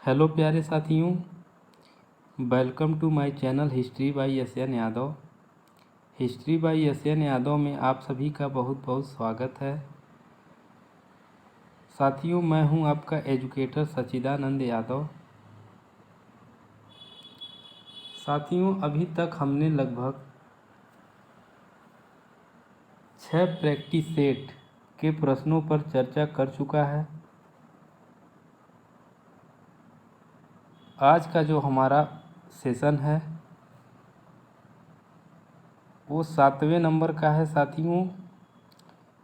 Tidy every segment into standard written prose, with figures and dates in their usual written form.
Hello प्यारे साथियों, welcome to my channel history by S N Yadav. History by S N Yadav में आप सभी का बहुत बहुत स्वागत है। साथियों, मैं हूं आपका एजुकेटर सच्चिदानंद यादव। साथियों, अभी तक हमने लगभग 6 प्रैक्टिस सेट के प्रश्नों पर चर्चा कर चुका है। आज का जो हमारा सेशन है वो 7वें नंबर का है। साथियों,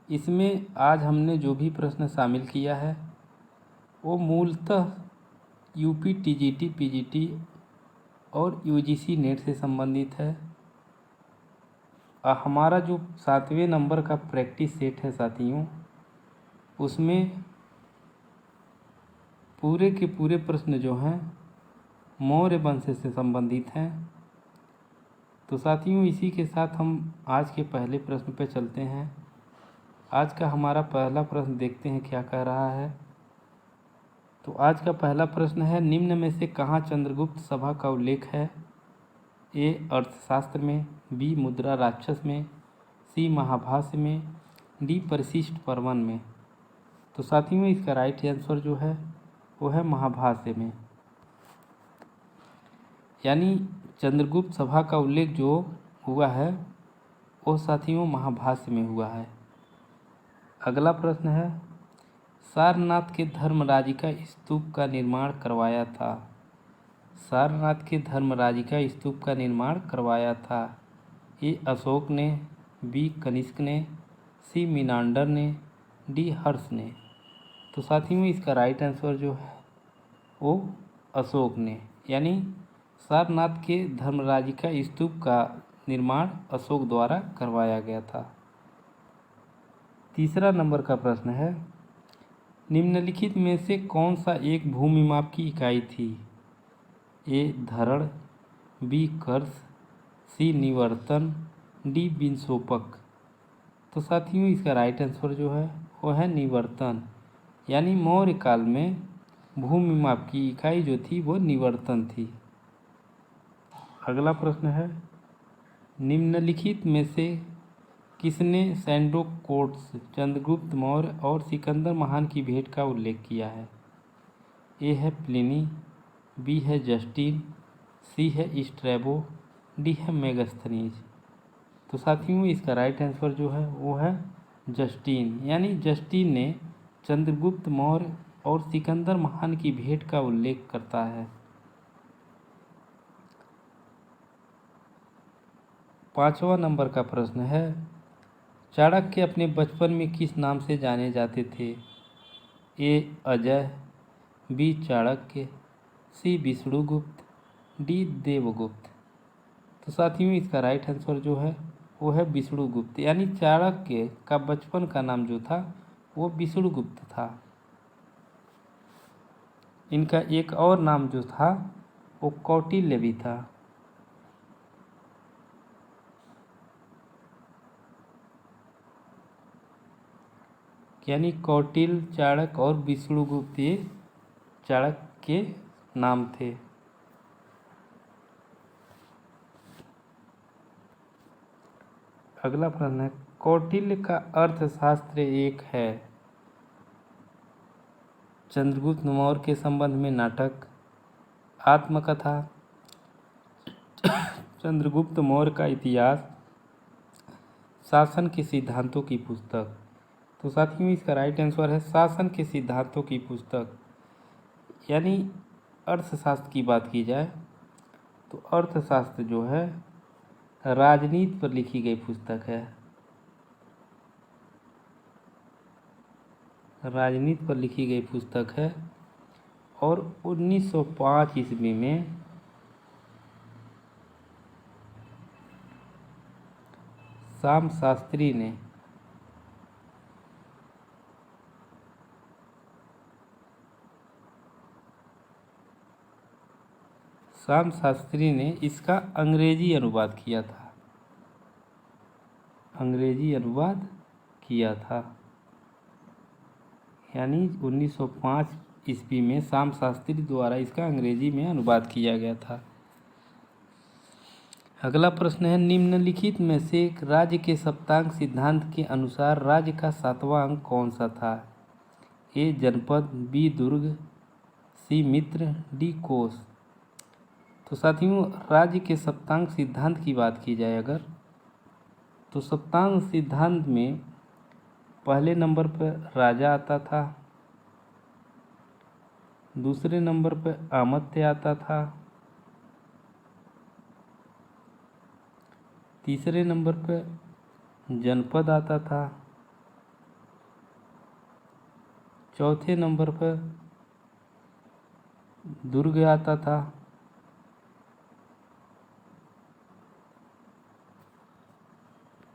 इसमें आज हमने जो भी प्रश्न शामिल किया है वो मूलतः यूपी टीजीटी पीजीटी और यूजीसी नेट से संबंधित है। हमारा जो 7वें नंबर का प्रैक्टिस सेट है साथियों, उसमें पूरे के पूरे प्रश्न जो हैं मौर्य वंश से संबंधित हैं। तो साथियों, इसी के साथ हम आज के पहले प्रश्न पर चलते हैं। आज का हमारा पहला प्रश्न देखते हैं क्या कह रहा है। तो आज का पहला प्रश्न है, निम्न में से कहाँ चंद्रगुप्त सभा का उल्लेख है? ए अर्थशास्त्र में, बी मुद्रा राक्षस में, सी महाभाष्य में, डी परिशिष्ट पर्वन में। तो साथियों, इसका राइट आंसर जो है वो है महाभाष्य में। यानी चंद्रगुप्त सभा का उल्लेख जो हुआ है वो साथियों महाभाष्य में हुआ है। अगला प्रश्न है, सारनाथ के धर्मराजिका स्तूप का निर्माण करवाया था? सारनाथ के धर्मराजिका स्तूप का निर्माण करवाया था? ए अशोक ने, बी कनिष्क ने, सी मीनांडर ने, डी हर्ष ने। तो साथियों, इसका राइट आंसर जो है वो अशोक ने। यानी सारनाथ के धर्मराजिका स्तूप का निर्माण अशोक द्वारा करवाया गया था। तीसरा नंबर का प्रश्न है, निम्नलिखित में से कौन सा एक भूमि माप की इकाई थी? ए धरण, बी कर्ष, सी निवर्तन, डी विंशोपक। तो साथियों, इसका राइट आंसर जो है वो है निवर्तन। यानी मौर्य काल में भूमि माप की इकाई जो थी वो निवर्तन थी। अगला प्रश्न है, निम्नलिखित में से किसने सैंडोकोट्स, चंद्रगुप्त मौर्य और सिकंदर महान की भेंट का उल्लेख किया है? ए है प्लिनी, बी है जस्टिन, सी है स्ट्रैबो, डी है मेगास्थनीज। तो साथियों, इसका राइट आंसर जो है वो है जस्टिन। यानी जस्टिन ने चंद्रगुप्त मौर्य और सिकंदर महान की भेंट का उल्लेख करता है। पांचवा नंबर का प्रश्न है, चाणक्य अपने बचपन में किस नाम से जाने जाते थे? ए अजय, बी चाणक्य, सी विष्णुगुप्त, डी देवगुप्त। तो साथियों, इसका राइट आंसर जो है वो है विष्णुगुप्त। यानी चाणक्य का बचपन का नाम जो था वो विष्णुगुप्त था। इनका एक और नाम जो था वो कौटिल्य भी था। यानी कौटिल्य, चाणक्य और विष्णुगुप्त ये चाणक्य के नाम थे। अगला प्रश्न है, कौटिल्य का अर्थशास्त्र एक है? चंद्रगुप्त मौर्य के संबंध में नाटक, आत्मकथा, चंद्रगुप्त मौर्य का इतिहास, शासन के सिद्धांतों की पुस्तक। तो साथियों, इसका राइट आंसर है शासन के सिद्धांतों की पुस्तक। यानी अर्थशास्त्र की बात की जाए तो अर्थशास्त्र जो है राजनीति पर लिखी गई पुस्तक है। राजनीति पर लिखी गई पुस्तक है। और 1905 ईस्वी में श्याम शास्त्री ने इसका अंग्रेजी अनुवाद किया था। अंग्रेजी अनुवाद किया था। यानी 1905 ईस्वी में श्याम शास्त्री द्वारा इसका अंग्रेजी में अनुवाद किया गया था। अगला प्रश्न है, निम्नलिखित में से राज्य के सप्तांक सिद्धांत के अनुसार राज्य का 7वां अंक कौन सा था? ए जनपद, बी दुर्ग, सी मित्र, डी कोष। तो साथियों, राज्य के सप्तांक सिद्धांत की बात की जाए अगर, तो सप्तांक सिद्धांत में पहले नंबर पर राजा आता था, दूसरे नंबर पर आमत्य आता था, तीसरे नंबर पर जनपद आता था, चौथे नंबर पर दुर्ग आता था,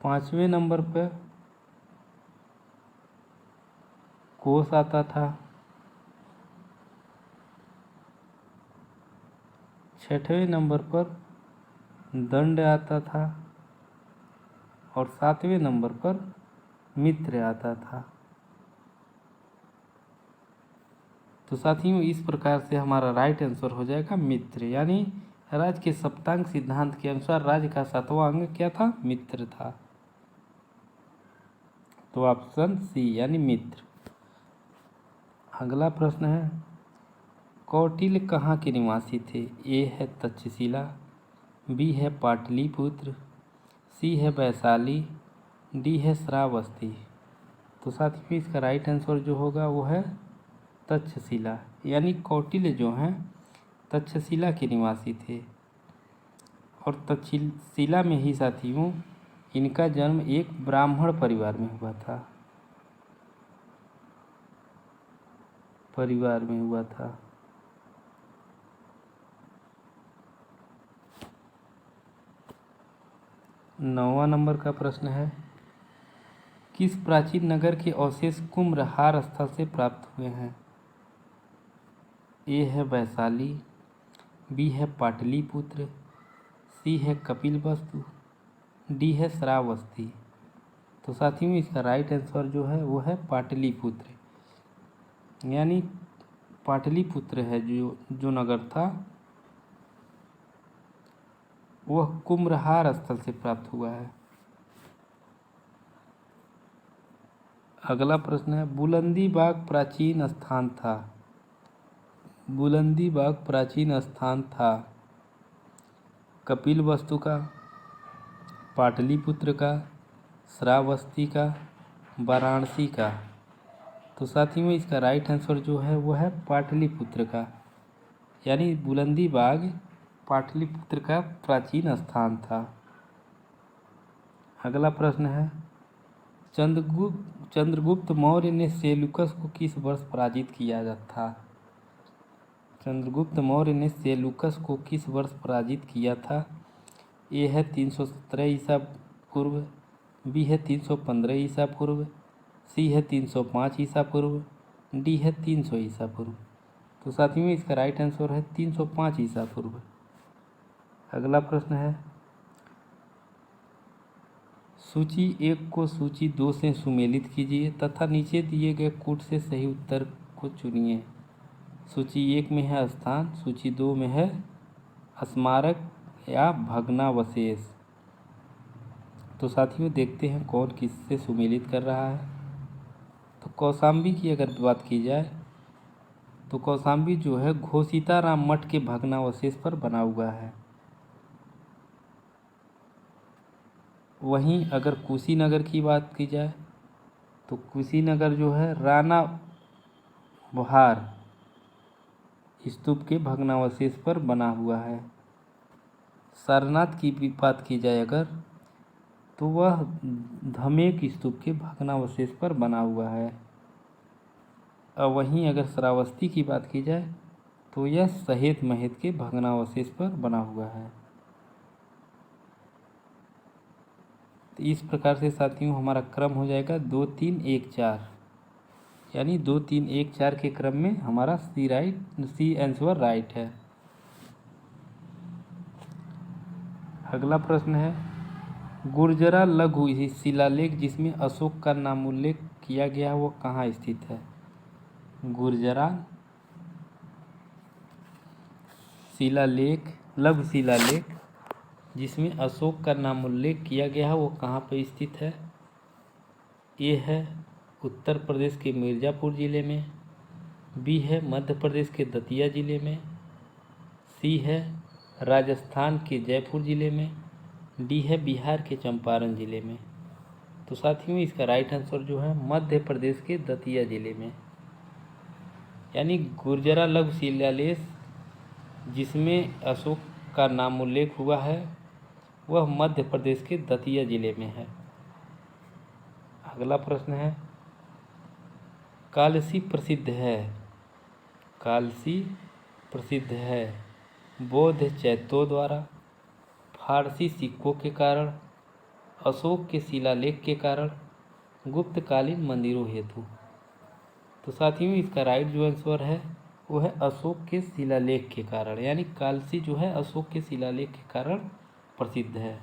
पांचवें नंबर पर कोष आता था, छठवें नंबर पर दंड आता था और 7वें नंबर पर मित्र आता था। तो साथियों, इस प्रकार से हमारा राइट आंसर हो जाएगा मित्र, यानी राज्य के सप्तांक सिद्धांत के अनुसार राज्य का 7वां अंग क्या था? मित्र था। तो ऑप्शन सी यानी मित्र। अगला प्रश्न है, कौटिल्य कहाँ के निवासी थे? ए है तक्षशिला, बी है पाटलिपुत्र, सी है वैशाली, डी है श्रावस्ती। तो साथियों, इसका राइट आंसर जो होगा वो है तक्षशिला, यानी कौटिल्य जो हैं तक्षशिला के निवासी थे। और तक्षशिला में ही साथियों इनका जन्म एक ब्राह्मण परिवार में हुआ था, नौवां नंबर का प्रश्न है, किस प्राचीन नगर के अवशेष कुम्भलहार स्थल से प्राप्त हुए हैं? ए है वैशाली, बी है पाटलिपुत्र, सी है कपिलवस्तु, डी है श्रावस्ती। तो साथियों, इसका राइट आंसर जो है वो है पाटलिपुत्र, यानी पाटलिपुत्र है जो नगर था वह कुम्भलहार स्थल से प्राप्त हुआ है। अगला प्रश्न है, बुलंदीबाग प्राचीन स्थान था कपिलवस्तु का, पाटलिपुत्र का, श्रावस्ती का, वाराणसी का। तो साथियों, इसका राइट आंसर जो है वो है पाटलिपुत्र का, यानी बुलंदीबाग पाटलिपुत्र का प्राचीन स्थान था। अगला प्रश्न है, चंद्रगुप्त मौर्य ने सेल्यूकस को किस वर्ष पराजित किया था? चंद्रगुप्त मौर्य ने सेल्यूकस को किस वर्ष पराजित किया था? ए है 317 ईसा पूर्व, बी है 315 ईसा पूर्व, सी है 305 ईसा पूर्व, डी है 300 ईसा पूर्व। तो साथियों, इसका राइट आंसर है 305 ईसा पूर्व। अगला प्रश्न है, सूची 1 को सूची 2 से सुमेलित कीजिए तथा नीचे दिए गए कूट से सही उत्तर को चुनिए। सूची 1 में है स्थान, सूची 2 में है स्मारक या भग्नावशेष। तो साथियों, देखते हैं कौन किससे सुमेलित कर रहा है। तो कौशाम्बी की अगर बात की जाए तो कौशाम्बी जो है घोषिताराम मठ के भग्नावशेष पर बना हुआ है। वहीं अगर कुशीनगर की बात की जाए तो कुशीनगर जो है राणा बहार स्तूप के भग्नावशेष पर बना हुआ है। सारनाथ की भी बात की जाए अगर तो वह धमेक स्तूप के भग्नावशेष पर बना हुआ है। और वहीं अगर श्रावस्ती की बात की जाए तो यह सहेत महेत के भग्नावशेष पर बना हुआ है। तो इस प्रकार से साथियों हमारा क्रम हो जाएगा 2 3 1 4, यानी 2 3 1 4 के क्रम में हमारा सी आंसर राइट है। अगला प्रश्न है, गुर्जरा लघु शिलालेख जिसमें अशोक का नामोल्लेख किया गया है वो कहाँ स्थित है? गुर्जरा शिलालेख, लघु शिलालेख जिसमें अशोक का नाम उल्लेख किया गया है वो कहाँ पर स्थित है? ए है उत्तर प्रदेश के मिर्ज़ापुर ज़िले में, बी है मध्य प्रदेश के दतिया ज़िले में, सी है राजस्थान के जयपुर ज़िले में, डी है बिहार के चंपारण ज़िले में। तो साथियों इसका राइट आंसर जो है मध्य प्रदेश के दतिया ज़िले में, यानी गुर्जरा लघु शिलालेख जिसमें अशोक का नाम उल्लेख हुआ है वह मध्य प्रदेश के दतिया ज़िले में है। अगला प्रश्न है, कालसी प्रसिद्ध है, कालसी प्रसिद्ध है बौद्ध चैत्यों द्वारा, फारसी सिक्कों के कारण, अशोक के शिलालेख के कारण, गुप्तकालीन मंदिरों हेतु। तो साथियों इसका राइट जो आंसर है वो है अशोक के शिलालेख के कारण, यानी कालसी जो है अशोक के शिलालेख के कारण प्रसिद्ध है।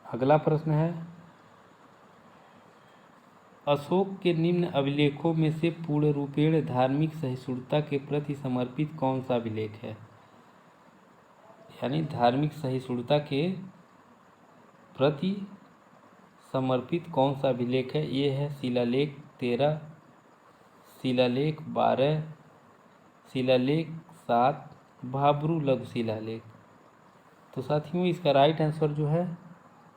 अगला प्रश्न है, अशोक के निम्न अभिलेखों में से पूर्ण रूपेण धार्मिक सहिष्णुता के प्रति समर्पित कौन सा अभिलेख है? यानी धार्मिक सहिष्णुता के प्रति समर्पित कौन सा अभिलेख है? ये है शिलालेख 13, शिलालेख 12, शिलालेख 7, भाब्रू लघु शिलालेख। तो साथियों इसका राइट आंसर जो है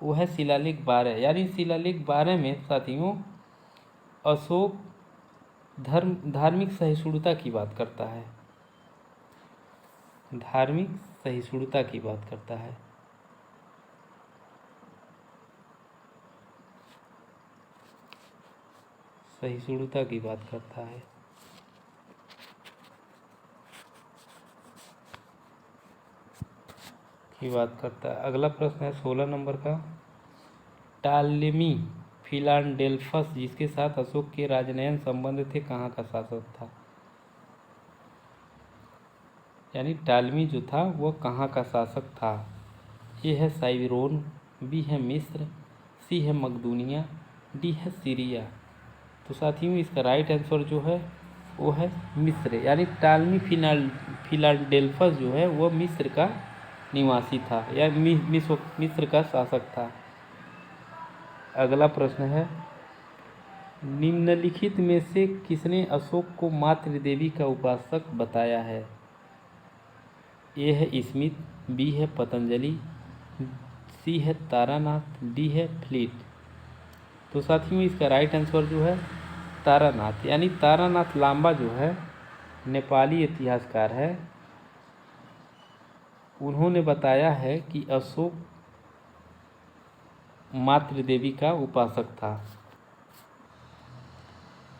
वो है शिलालेख 12, यानी शिलालेख 12 में साथियों अशोक धार्मिक सहिष्णुता की बात करता है, धार्मिक सहिष्णुता की बात करता है। सहिष्णुता की बात करता है। अगला प्रश्न है 16 नंबर का, टालेमी फिलाडेल्फस जिसके साथ अशोक के राजनयन संबंध थे कहाँ का शासक था? यानी टालमी जो था वो कहाँ का शासक था? ए है साइरोन, बी है मिस्र, सी है मकदूनिया, डी है सीरिया। तो साथियों इसका राइट आंसर जो है वो है मिस्र, यानी टालमी फिलाडेल्फस जो है वो मिस्र का निवासी था या मिस्र का शासक था। अगला प्रश्न है, निम्नलिखित में से किसने अशोक को मातृ देवी का उपासक बताया है? ए है स्मिथ, बी है पतंजलि, सी है तारानाथ, डी है फ्लीट। तो साथियों इसका राइट आंसर जो है तारानाथ, यानी तारानाथ लांबा जो है नेपाली इतिहासकार है, उन्होंने बताया है कि अशोक मातृ देवी का उपासक था।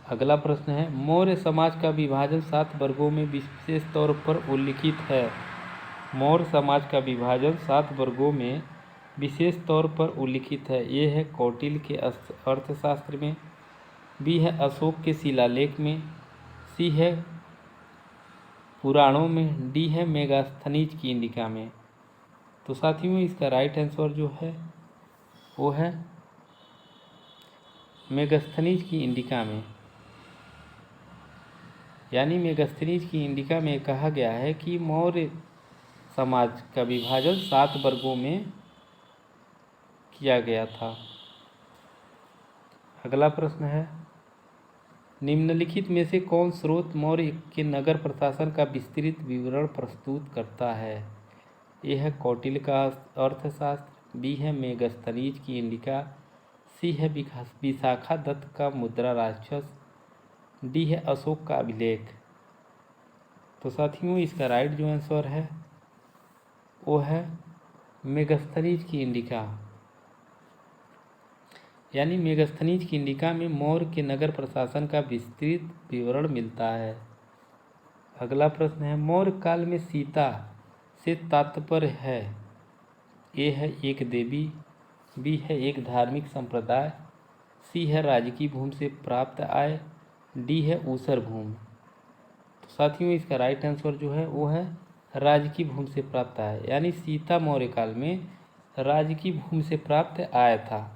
अगला प्रश्न है, मौर्य समाज का विभाजन 7 वर्गों में विशेष तौर पर उल्लिखित है। मौर्य समाज का विभाजन 7 वर्गों में विशेष तौर पर उल्लिखित है। ये है कौटिल्य के अर्थशास्त्र में, बी है अशोक के शिलालेख में, सी है पुराणों में, डी है मेगास्थनीज की इंडिका में। तो साथियों इसका राइट आंसर जो है वो है मेगास्थनीज की इंडिका में, यानी मेगास्थनीज की इंडिका में कहा गया है कि मौर्य समाज का विभाजन 7 वर्गों में किया गया था। अगला प्रश्न है, निम्नलिखित में से कौन स्रोत मौर्य के नगर प्रशासन का विस्तृत विवरण प्रस्तुत करता है? ए है कौटिल्य का अर्थशास्त्र, बी है मेगास्थनीज की इंडिका, सी है विशाखा दत्त का मुद्रा राक्षस, डी है अशोक का अभिलेख। तो साथियों इसका राइट जो आंसर है वो है मेगास्थनीज की इंडिका, यानी मेगास्थनीज की इंडिका में मौर्य के नगर प्रशासन का विस्तृत विवरण मिलता है। अगला प्रश्न है, मौर्य काल में सीता से तात्पर्य है? ए है एक देवी, बी है एक धार्मिक संप्रदाय, सी है राजकीय भूमि से प्राप्त आय, डी है ऊसर भूमि। तो साथियों इसका राइट आंसर जो है वो है राजकीय भूमि से प्राप्त आय, यानी सीता मौर्य काल में राजकीय भूमि से प्राप्त आय था।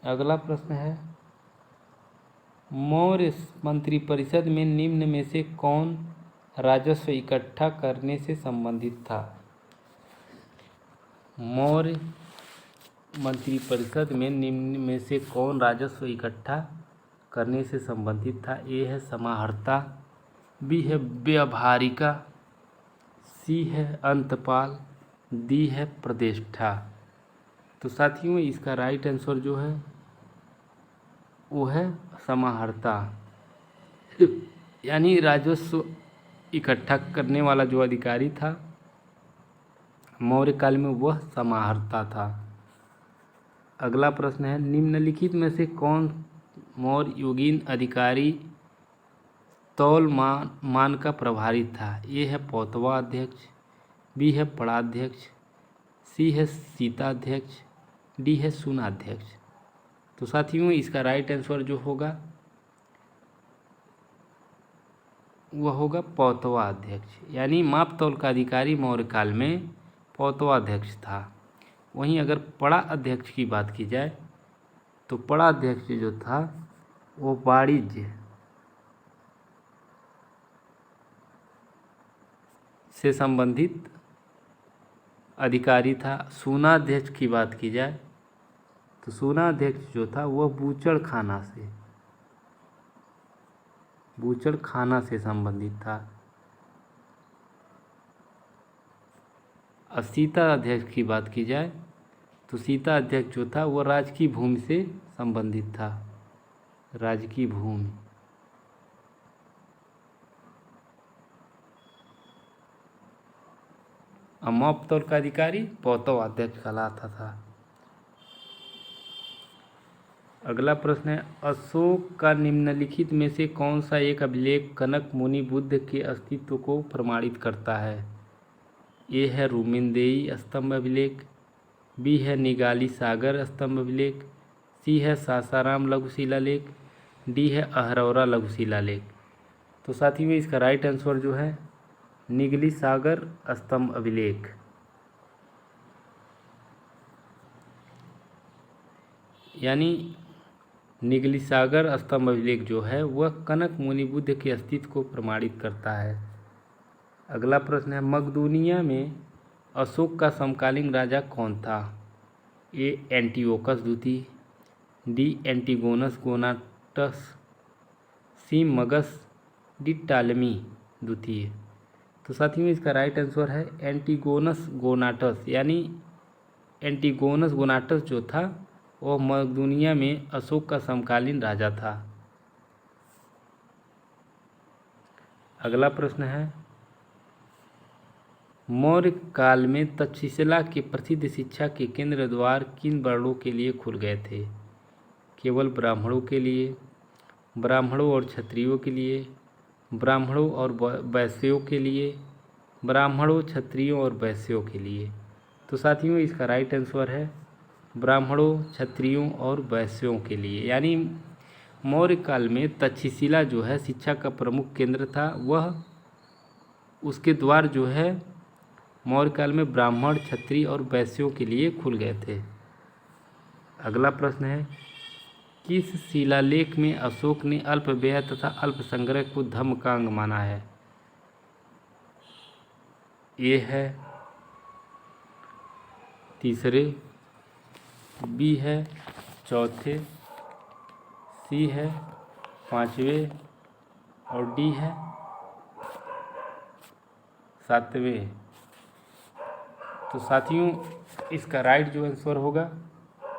अगला प्रश्न है, मौर्य मंत्रिपरिषद में निम्न में से कौन राजस्व इकट्ठा करने से संबंधित था? मौर्य मंत्रिपरिषद में निम्न में से कौन राजस्व इकट्ठा करने से संबंधित था? ए है समाहर्ता, बी है व्यवहारिका, सी है अंतपाल, डी है प्रतिष्ठा। तो साथियों इसका राइट आंसर जो है वो है समाहर्ता, यानी राजस्व इकट्ठा करने वाला जो अधिकारी था मौर्य काल में वह समाहर्ता था। अगला प्रश्न है निम्नलिखित में से कौन मौर्य युगीन अधिकारी तौल मान का प्रभारी था? ए है पौतवा अध्यक्ष, बी है पड़ाध्यक्ष, सी है सीताध्यक्ष, डी है सुनाध्यक्ष। तो साथियों इसका राइट आंसर जो होगा वह होगा पौतवा अध्यक्ष, यानी माप तौल का अधिकारी मौर्य काल में पौतवा अध्यक्ष था। वहीं अगर पड़ा अध्यक्ष की बात की जाए तो पड़ा अध्यक्ष जो था वो वाणिज्य से संबंधित अधिकारी था। सुनाध्यक्ष की बात की जाए तो सुनाध्यक्ष जो था वह बूचड़ खाना से संबंधित था। और सीता अध्यक्ष की बात की जाए तो सीता अध्यक्ष जो था वह राजकीय भूमि से संबंधित था, राजकीय भूमि। माप तौल का अधिकारी पौतवा अध्यक्ष कहलाता था। अगला प्रश्न है अशोक का निम्नलिखित में से कौन सा एक अभिलेख कनक मुनि बुद्ध के अस्तित्व को प्रमाणित करता है? ए है रुमिनदेई स्तंभ अभिलेख, बी है निगाली सागर स्तंभ अभिलेख, सी है सासाराम लघु शिलालेख, डी है अहरौरा लघु शिलालेख। तो साथियों इसका राइट आंसर जो है निगली सागर स्तंभ अभिलेख, यानी निगली सागर स्तंभ अभिलेख जो है वह कनक मुनि बुद्ध के अस्तित्व को प्रमाणित करता है। अगला प्रश्न है मकदूनिया में अशोक का समकालीन राजा कौन था? ए एंटिओकस द्वितीय, डी एंटिगोनस गोनाटस, सी मगस, डी टालमी द्वितीय। तो साथियों इसका राइट आंसर है एंटिगोनस गोनाटस, यानी एंटिगोनस गोनाटस जो था वह मकदूनिया में अशोक का समकालीन राजा था। अगला प्रश्न है मौर्य काल में तक्षशिला के प्रसिद्ध शिक्षा के केंद्र द्वार किन वर्णों के लिए खुल गए थे? केवल ब्राह्मणों के लिए, ब्राह्मणों और क्षत्रियों के लिए, ब्राह्मणों और वैश्यों के लिए, ब्राह्मणों क्षत्रियों और वैश्यों के लिए। तो साथियों इसका राइट आंसर है ब्राह्मणों क्षत्रियों और वैश्यों के लिए, यानी मौर्य काल में तक्षशिला जो है शिक्षा का प्रमुख केंद्र था, वह उसके द्वार जो है मौर्य काल में ब्राह्मण क्षत्रिय और वैश्यों के लिए खुल गए थे। अगला प्रश्न है किस शिलालेख में अशोक ने अल्प व्यय तथा अल्प संग्रह को धर्म का अंग माना है? ए है तीसरे, बी है चौथे, सी है पांचवें और डी है सातवें। तो साथियों इसका राइट जो आंसर होगा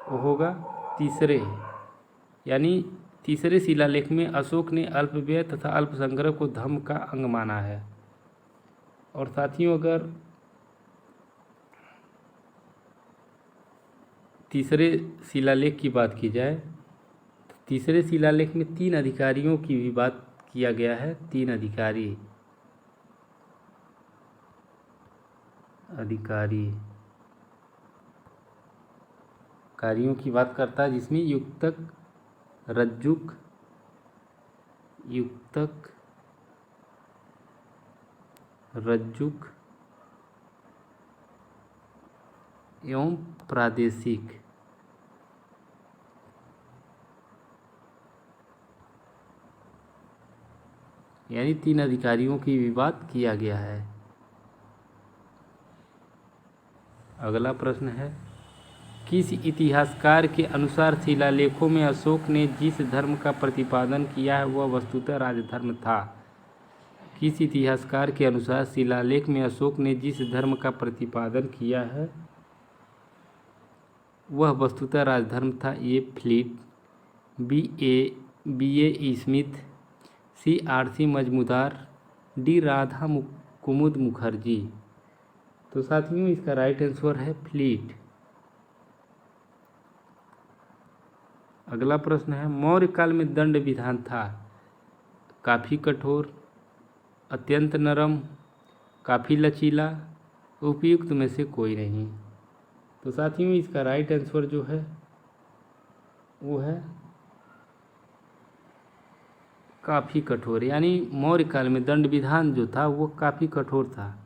वो होगा तीसरे, यानी तीसरे शिलालेख में अशोक ने अल्प व्यय तथा अल्प संग्रह को धर्म का अंग माना है। और साथियों अगर तीसरे शिलालेख की बात की जाए तो तीसरे शिलालेख में 3 अधिकारियों की भी बात किया गया है। 3 अधिकारियों की बात करता है, जिसमें युक्तक, रज्जुक एवं प्रादेशिक यानी 3 अधिकारियों की भी बात किया गया है। अगला प्रश्न है, किस इतिहासकार के अनुसार शिलालेखों में अशोक ने जिस धर्म का प्रतिपादन किया है वह वस्तुतः राजधर्म था? किस इतिहासकार के अनुसार शिलालेख में अशोक ने जिस धर्म का प्रतिपादन किया है वह वस्तुतः राजधर्म था? A Fleet, B A Smith, C R C. Majumdar, D Radha Kumud Mukherjee. तो साथियों इसका राइट आंसर है फ्लीट। अगला प्रश्न है, मौर्य काल में दंड विधान था काफ़ी कठोर, अत्यंत नरम, काफ़ी लचीला, उपयुक्त में से कोई नहीं? तो साथियों इसका राइट आंसर जो है वो है काफ़ी कठोर, यानी मौर्य काल में दंड विधान जो था वो काफ़ी कठोर था।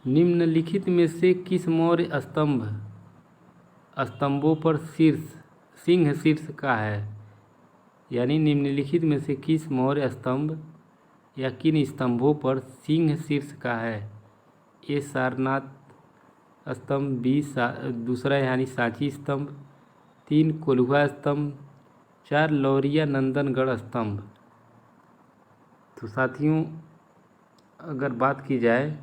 निम्नलिखित में से किस मौर्य स्तंभों पर सिंह शीर्ष का है? यानी निम्नलिखित में से किस मौर्य स्तंभ या किन स्तंभों पर सिंह शीर्ष का है? ए सारनाथ स्तंभ, बी दूसरा यानी सांची स्तंभ, 3 कोल्हुआ स्तंभ, 4 लौरिया नंदनगढ़ स्तंभ। तो साथियों अगर बात की जाए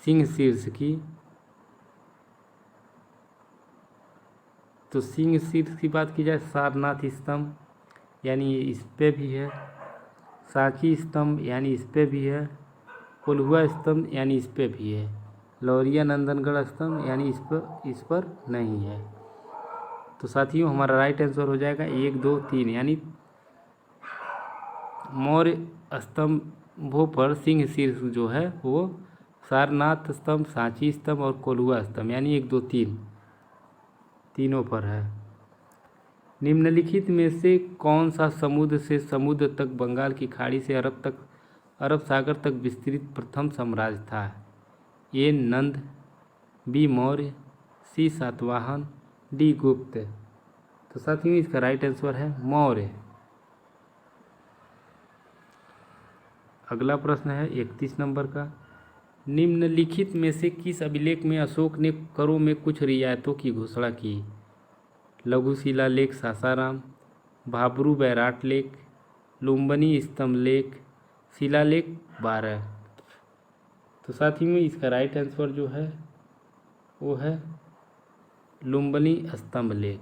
सिंह शीर्ष की, तो सिंह शीर्ष की बात की जाए सारनाथ स्तंभ यानी इस पे भी है, सांची स्तंभ यानी इस पे भी है, कोल्हुआ स्तंभ यानी इस पे भी है, लौरिया नंदनगढ़ स्तंभ यानी इस पर नहीं है। तो साथियों हमारा राइट आंसर हो जाएगा 1, 2, 3, यानी मौर्य स्तंभों पर सिंह शीर्ष जो है वो सारनाथ स्तंभ, सांची स्तंभ और कोल्हुआ स्तंभ यानी 1, 2, 3 तीनों पर है। निम्नलिखित में से कौन सा समुद्र से समुद्र तक, बंगाल की खाड़ी से अरब सागर तक विस्तृत प्रथम साम्राज्य था? ए नंद, बी मौर्य, सी सातवाहन, डी गुप्त। तो साथियों इसका राइट आंसर है मौर्य। अगला प्रश्न है 31 नंबर का, निम्नलिखित में से किस अभिलेख में अशोक ने करों में कुछ रियायतों की घोषणा की? लघु शिलालेख सासाराम, भाब्रू बैराट लेख, लुम्बिनी स्तंभ लेख, शिलालेख 12। तो साथियों इसका राइट आंसर जो है वो है लुम्बिनी स्तंभ लेख।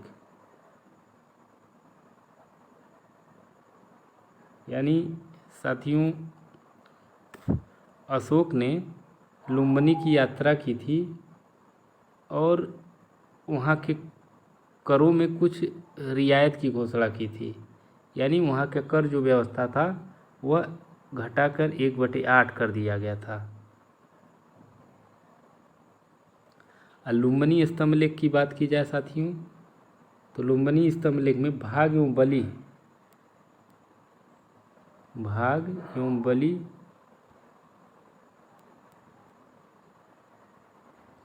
यानी साथियों अशोक ने लुम्बिनी की यात्रा की थी और वहाँ के करों में कुछ रियायत की घोषणा की थी, यानी वहाँ का कर जो व्यवस्था था वह घटाकर 1/8 कर दिया गया था। लुम्बिनी स्तंभ लेख की बात की जाए साथियों, तो लुम्बिनी स्तंभ लेख में भाग एवं बलि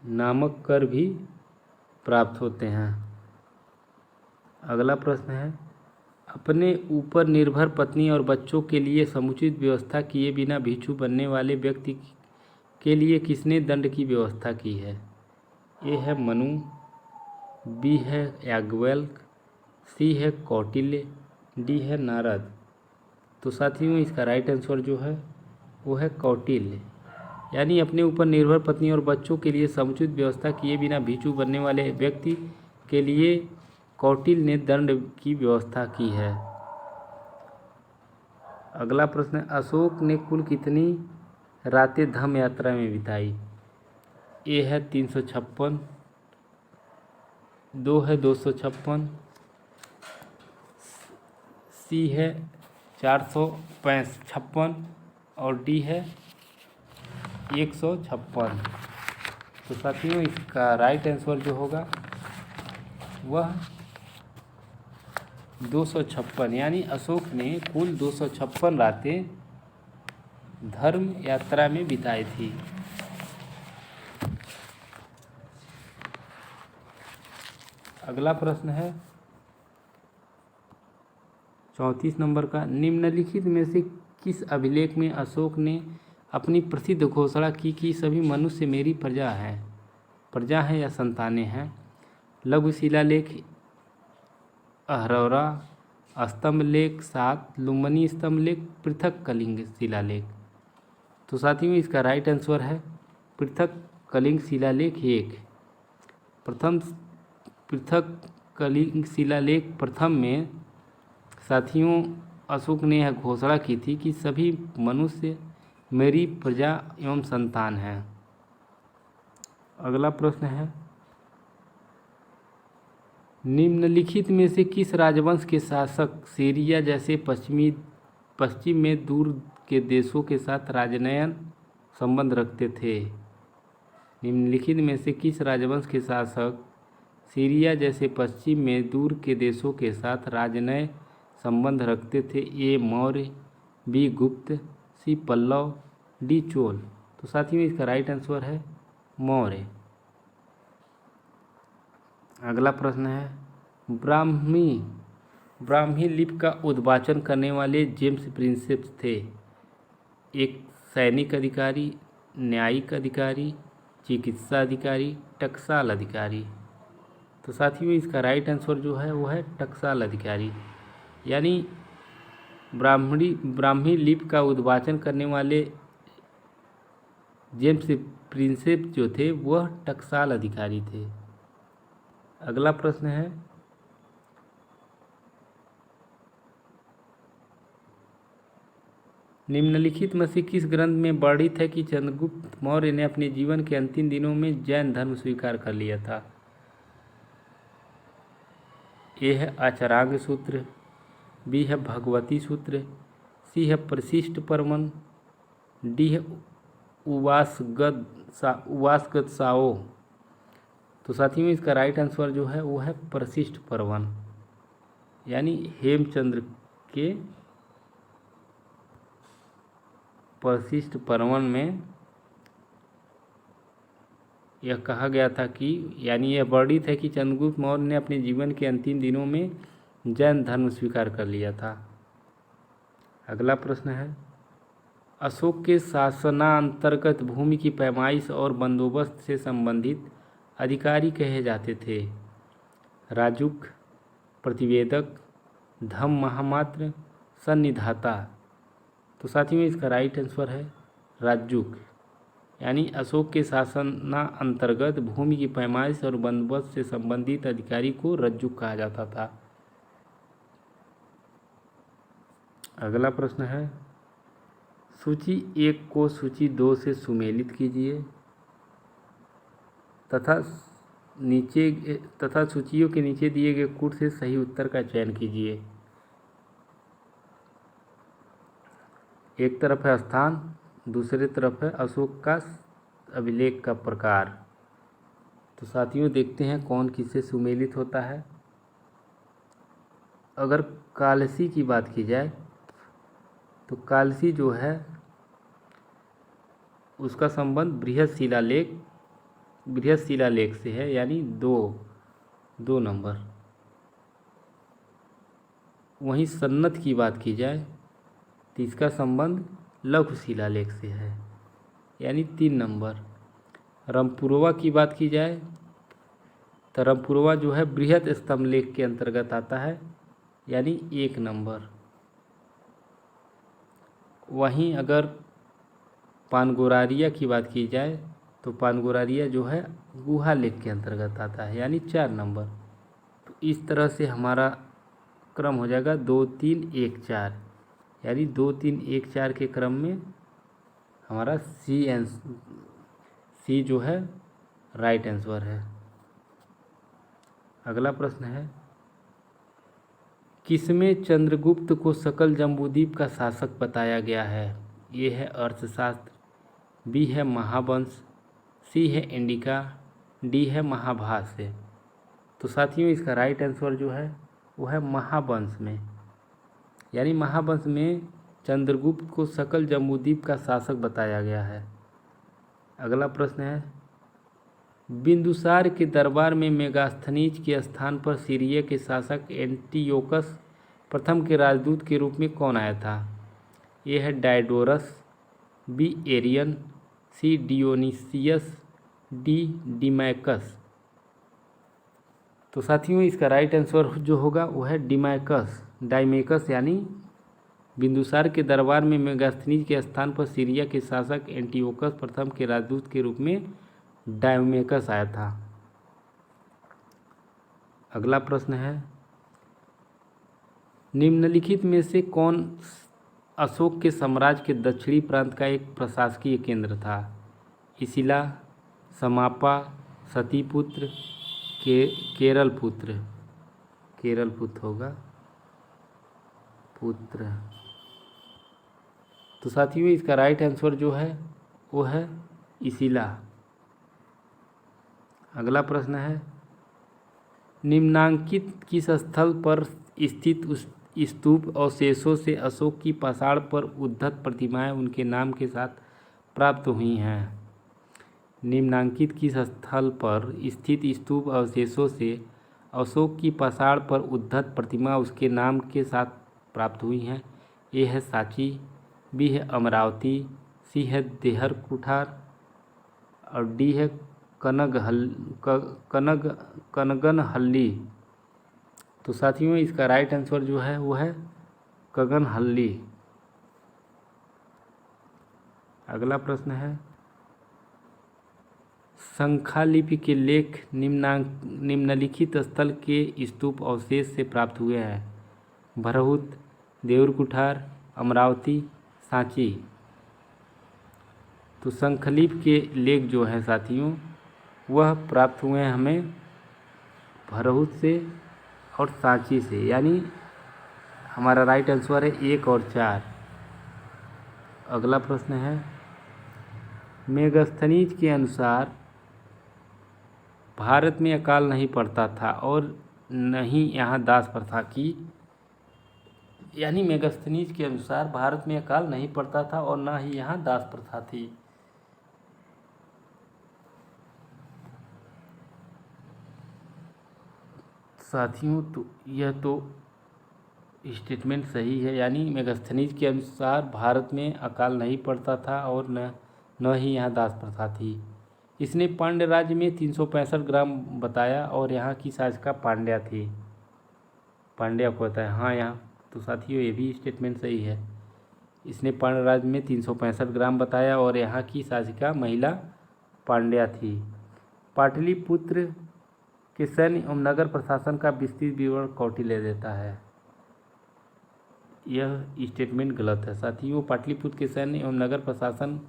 नामक कर भी प्राप्त होते हैं। अगला प्रश्न है, अपने ऊपर निर्भर पत्नी और बच्चों के लिए समुचित व्यवस्था किए बिना भिक्षु बनने वाले व्यक्ति के लिए किसने दंड की व्यवस्था की है? ए है मनु, बी है याज्ञवल्क्य, सी है कौटिल्य, डी है नारद। तो साथियों इसका राइट आंसर जो है वो है कौटिल्य। यानी अपने ऊपर निर्भर पत्नी और बच्चों के लिए समुचित व्यवस्था किए बिना भिक्षु बनने वाले व्यक्ति के लिए कौटिल्य ने दंड की व्यवस्था की है। अगला प्रश्न है, अशोक ने कुल कितनी रातें धम्म यात्रा में बिताई? ए है 356, 2 है 256, सी है 456 और डी है 156। तो साथियों इसका राइट आंसर जो होगा वह 256, यानी अशोक ने कुल 256 रातें धर्म यात्रा में बिताई थी। अगला प्रश्न है 34 नंबर का, निम्नलिखित में से किस अभिलेख में अशोक ने अपनी प्रसिद्ध घोषणा की कि सभी मनुष्य मेरी प्रजा है या संतानें हैं? लघु शिलालेख अहरौरा, स्तंभ लेख 7, लुम्बिनी स्तंभ लेख, पृथक कलिंग शिलालेख। तो साथियों इसका राइट आंसर है पृथक कलिंग शिलालेख 1। प्रथम पृथक कलिंग शिलालेख प्रथम में साथियों अशोक ने यह घोषणा की थी कि सभी मनुष्य मेरी प्रजा एवं संतान हैं। अगला प्रश्न है, निम्नलिखित में से किस राजवंश के शासक सीरिया जैसे पश्चिम में दूर के देशों के साथ राजनयन संबंध रखते थे? निम्नलिखित में से किस राजवंश के शासक सीरिया जैसे पश्चिम में दूर के देशों के साथ राजनय संबंध रखते थे? ए मौर्य, बी गुप्त, सी पल्लव, डी चोल। तो साथियों इसका राइट आंसर है मौर्य। अगला प्रश्न है, ब्राह्मी लिपि का उद्वाचन करने वाले जेम्स प्रिंसेप थे? एक सैनिक अधिकारी, न्यायिक अधिकारी, चिकित्सा अधिकारी, टकसाल अधिकारी। तो साथियों इसका राइट आंसर जो है वो है टकसाल अधिकारी। यानी ब्राह्मी लिपि का उद्वाचन करने वाले जेम्स प्रिंसेप जो थे वह टकसाल अधिकारी थे। अगला प्रश्न है, निम्नलिखित में से किस ग्रंथ में वर्णित है कि चंद्रगुप्त मौर्य ने अपने जीवन के अंतिम दिनों में जैन धर्म स्वीकार कर लिया था? ए है आचरांग सूत्र, बी है भगवती सूत्र, सी है प्रशिष्ट परमन, डी है उवासगत साओ। तो साथियों इसका राइट आंसर जो है वो है प्रशिष्ट परवन। यानी हेमचंद्र के प्रशिष्ट परवन में यह कहा गया था कि यानी यह वर्णित है कि चंद्रगुप्त मौर्य ने अपने जीवन के अंतिम दिनों में जैन धर्म स्वीकार कर लिया था। अगला प्रश्न है, अशोक के शासनांतर्गत भूमि की पैमाइश और बंदोबस्त से संबंधित अधिकारी कहे जाते थे? राजुक, प्रतिवेदक, धम्म महामात्र, सन्निधाता। तो साथियों इसका राइट आंसर है राजुक। यानी अशोक के शासनांतर्गत भूमि की पैमाइश और बंदोबस्त से संबंधित अधिकारी को रज्जुक कहा जाता था। अगला प्रश्न है, सूची 1 को सूची 2 से सुमेलित कीजिए तथा सूचियों के नीचे दिए गए कूट से सही उत्तर का चयन कीजिए। एक तरफ है स्थान, दूसरी तरफ है अशोक का अभिलेख का प्रकार। तो साथियों देखते हैं कौन किससे सुमेलित होता है। अगर कालसी की बात की जाए तो कालसी जो है उसका संबंध बृहत शिलालेख से है, यानी 2 नंबर। वहीं सन्नत की बात की जाए तो इसका संबंध लघु शिलालेख से है, यानी 3 नंबर। रंगपुरवा की बात की जाए तो रंगपुरवा जो है बृहत स्तंभ लेख के अंतर्गत आता है, यानी 1 नंबर। वहीं अगर पानगोरारिया की बात की जाए तो पानगोरारिया जो है गुहा लेख के अंतर्गत आता है, यानी 4 नंबर। तो इस तरह से हमारा क्रम हो जाएगा 2 3 1 4, यानी 2 3 1 4 के क्रम में हमारा सी जो है राइट आंसर है। अगला प्रश्न है, किसमें चंद्रगुप्त को सकल जम्बूद्वीप का शासक बताया गया है? ये है अर्थशास्त्र, बी है महावंश, सी है इंडिका, डी है महाभाष्य। तो साथियों इसका राइट आंसर जो है वो है महावंश में। यानी महावंश में चंद्रगुप्त को सकल जम्बूद्वीप का शासक बताया गया है। अगला प्रश्न है, बिंदुसार के दरबार में मेगास्थनीज के स्थान पर सीरिया के शासक एंटियोकस प्रथम के राजदूत के रूप में कौन आया था? ए है डायडोरस, बी एरियन, सी डियोनिसियस, डी डिमैकस। तो साथियों इसका राइट आंसर जो होगा वो है डिमैकस, डाइमेकस, यानी बिंदुसार के दरबार में मेगास्थनीज के स्थान पर सीरिया के शासक एंटिओकस प्रथम के राजदूत के रूप में डायोमेकस आया था। अगला प्रश्न है, निम्नलिखित में से कौन अशोक के साम्राज्य के दक्षिणी प्रांत का एक प्रशासकीय केंद्र था? इसिला, समापा, सतीपुत्र, केरलपुत्र। केरलपुत्र होगा पुत्र। तो साथियों इसका राइट आंसर जो है वो है इसिला। अगला प्रश्न है, निम्नांकित किस स्थल पर स्थित उस स्तूप अवशेषों से अशोक की पाषाण पर उद्धत प्रतिमाएं उनके नाम के साथ प्राप्त हुई हैं? निम्नांकित किस स्थल पर स्थित स्तूप अवशेषों से अशोक की पाषाण पर उद्धत प्रतिमा उसके नाम के साथ प्राप्त हुई हैं? ए है सांची, बी है अमरावती, सी है देहर कुठार और डी है कनगनहल्ली। तो साथियों इसका राइट आंसर जो है वो है कगनहल्ली। अगला प्रश्न है, शंखालिपि के लेख निम्नलिखित स्थल के स्तूप अवशेष से प्राप्त हुए हैं? भरहुत, देउर कुठार, अमरावती, सांची। तो शंखलिपि के लेख जो हैं साथियों वह प्राप्त हुए हैं हमें भरहुत से और सांची से, यानी हमारा राइट आंसर है 1 और 4। अगला प्रश्न है, मेगस्थनीज के अनुसार भारत में अकाल नहीं पड़ता था और न ही यहाँ दास प्रथा की, यानी मेगस्थनीज के अनुसार भारत में अकाल नहीं पड़ता था और न ही यहाँ दास प्रथा थी। साथियों तो यह तो स्टेटमेंट सही है, यानी मेगस्थनीज के अनुसार भारत में अकाल नहीं पड़ता था और न ही यहाँ दास प्रथा थी। इसने पांड्य राज्य में 365 ग्राम बताया और यहाँ की शासिका पांड्या थी। पांड्या को बताया, हाँ यहाँ तो साथियों ये भी स्टेटमेंट सही है। इसने पांड्य राज्य में 365 ग्राम बताया और यहाँ की शासिका महिला पांड्या थी। पाटलिपुत्र के सैन्य एवं नगर प्रशासन का विस्तृत विवरण कौटिल्य देता है। यह स्टेटमेंट गलत है साथियों। पाटलिपुत्र के सैन्य एवं नगर प्रशासन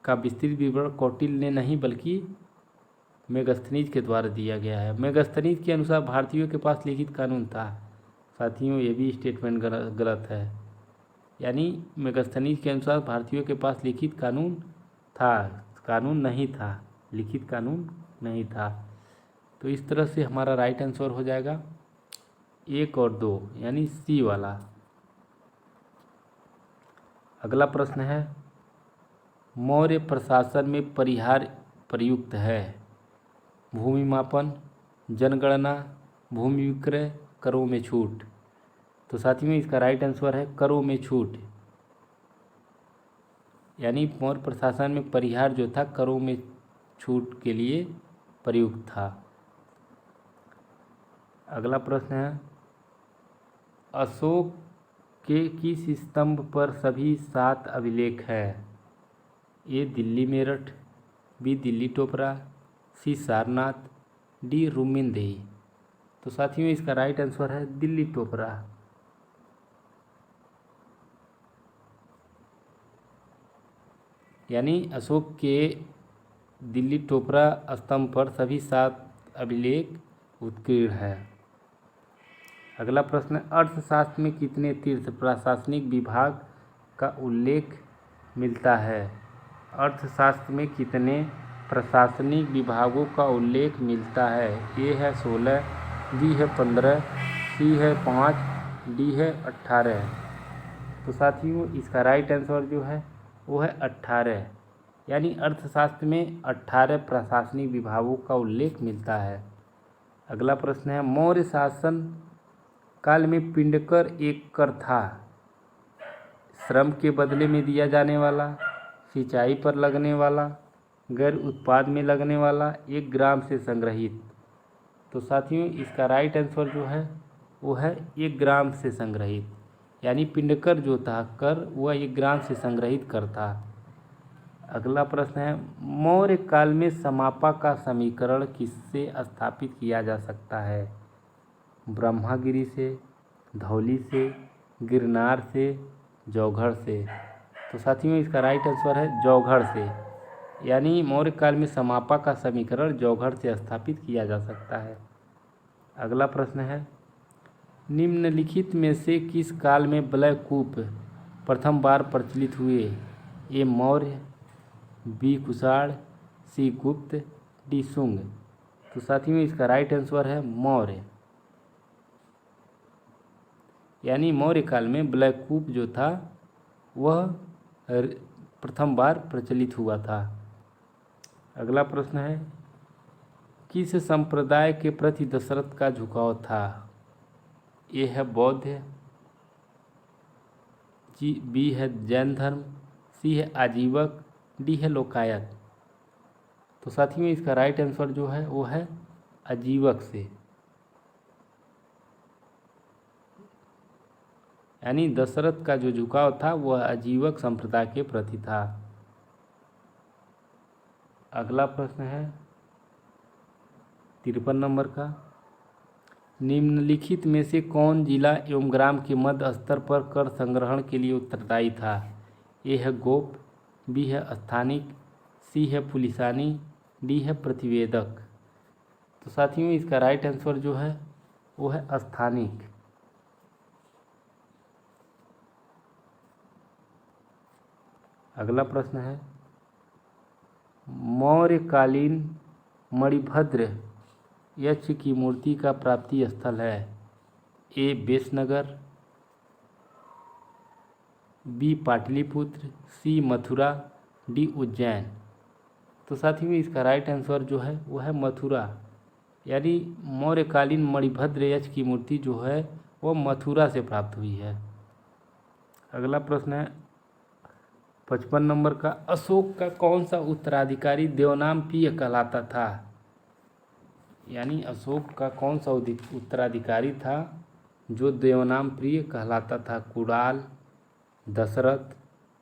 का विस्तृत विवरण कौटिल्य ने नहीं बल्कि मेगस्थनीज के द्वारा दिया गया है। मेगस्थनीज के अनुसार भारतीयों के पास लिखित कानून था। साथियों ये भी स्टेटमेंट गलत है, यानी मेगस्थनीज के अनुसार भारतीयों के पास लिखित कानून था, कानून नहीं था, लिखित कानून नहीं था। तो इस तरह से हमारा राइट आंसर हो जाएगा 1 और 2, यानी सी वाला। अगला प्रश्न है, मौर्य प्रशासन में परिहार प्रयुक्त है? भूमि मापन, जनगणना, भूमि विक्रय, करों में छूट। तो साथियों इसका राइट आंसर है करों में छूट, यानी मौर्य प्रशासन में परिहार जो था करों में छूट के लिए प्रयुक्त था। अगला प्रश्न है, अशोक के किस स्तंभ पर सभी 7 अभिलेख हैं? ए दिल्ली मेरठ, बी दिल्ली टोपरा, सी सारनाथ, डी रुमिनदेही। तो साथियों इसका राइट आंसर है दिल्ली टोपरा। यानी अशोक के दिल्ली टोपरा स्तंभ पर सभी 7 अभिलेख उत्कीर्ण है। अगला प्रश्न, अर्थशास्त्र में कितने तीर्थ प्रशासनिक विभाग का उल्लेख मिलता है? अर्थशास्त्र में कितने प्रशासनिक विभागों का उल्लेख मिलता है? ए है 16, बी है 15, सी है 5, डी है 18। तो साथियों इसका राइट आंसर जो है वो है 18, यानी अर्थशास्त्र में 18 प्रशासनिक विभागों का उल्लेख मिलता है। अगला प्रश्न है, मौर्य शासन काल में पिंडकर एक कर था, श्रम के बदले में दिया जाने वाला, सिंचाई पर लगने वाला, गैर उत्पाद में लगने वाला, 1 ग्राम से संग्रहित। तो साथियों इसका राइट आंसर जो है वो है 1 ग्राम से संग्रहित, यानी पिंडकर जो था कर वह 1 ग्राम से संग्रहित कर था। अगला प्रश्न है, मौर्य काल में समापा का समीकरण किससे स्थापित किया जा सकता है? ब्रह्मागिरि से, धौली से, गिरनार से, जौघड़ से। तो साथियों इसका राइट आंसर है जौघड़ से, यानी मौर्य काल में समापा का समीकरण जौघड़ से स्थापित किया जा सकता है। अगला प्रश्न है, निम्नलिखित में से किस काल में ब्लैककूप प्रथम बार प्रचलित हुए? ए मौर्य, बी कुषाण, सी गुप्त, डी शुंग। तो साथियों इसका राइट आंसर है मौर्य, यानी मौर्य काल में ब्लैककूप जो था वह प्रथम बार प्रचलित हुआ था। अगला प्रश्न है, किस संप्रदाय के प्रति दशरथ का झुकाव था? ए है बौद्ध, बी है जैन धर्म, सी है आजीवक, डी है लोकायत। तो साथियों इसका राइट आंसर जो है वो है आजीवक से, यानी दशरथ का जो झुकाव था वह आजीवक संप्रदाय के प्रति था। अगला प्रश्न है 53 नंबर का, निम्नलिखित में से कौन जिला एवं ग्राम के मध्य स्तर पर कर संग्रहण के लिए उत्तरदायी था? ए है गोप, बी है स्थानिक, सी है पुलिसानी, डी है प्रतिवेदक। तो साथियों इसका राइट आंसर जो है वो है स्थानिक। अगला प्रश्न है, मौर्यकालीन मणिभद्र यक्ष की मूर्ति का प्राप्ति स्थल है? ए बेसनगर, बी पाटलिपुत्र, सी मथुरा, डी उज्जैन। तो साथियों इसका राइट आंसर जो है वो है मथुरा, यानी मौर्यकालीन मणिभद्र यक्ष की मूर्ति जो है वो मथुरा से प्राप्त हुई है। अगला प्रश्न है 55 नंबर का, अशोक का कौन सा उत्तराधिकारी देवनामप्रिय कहलाता था? यानी अशोक का कौन सा उत्तराधिकारी था जो देवनामप्रिय कहलाता था? कुणाल, दशरथ,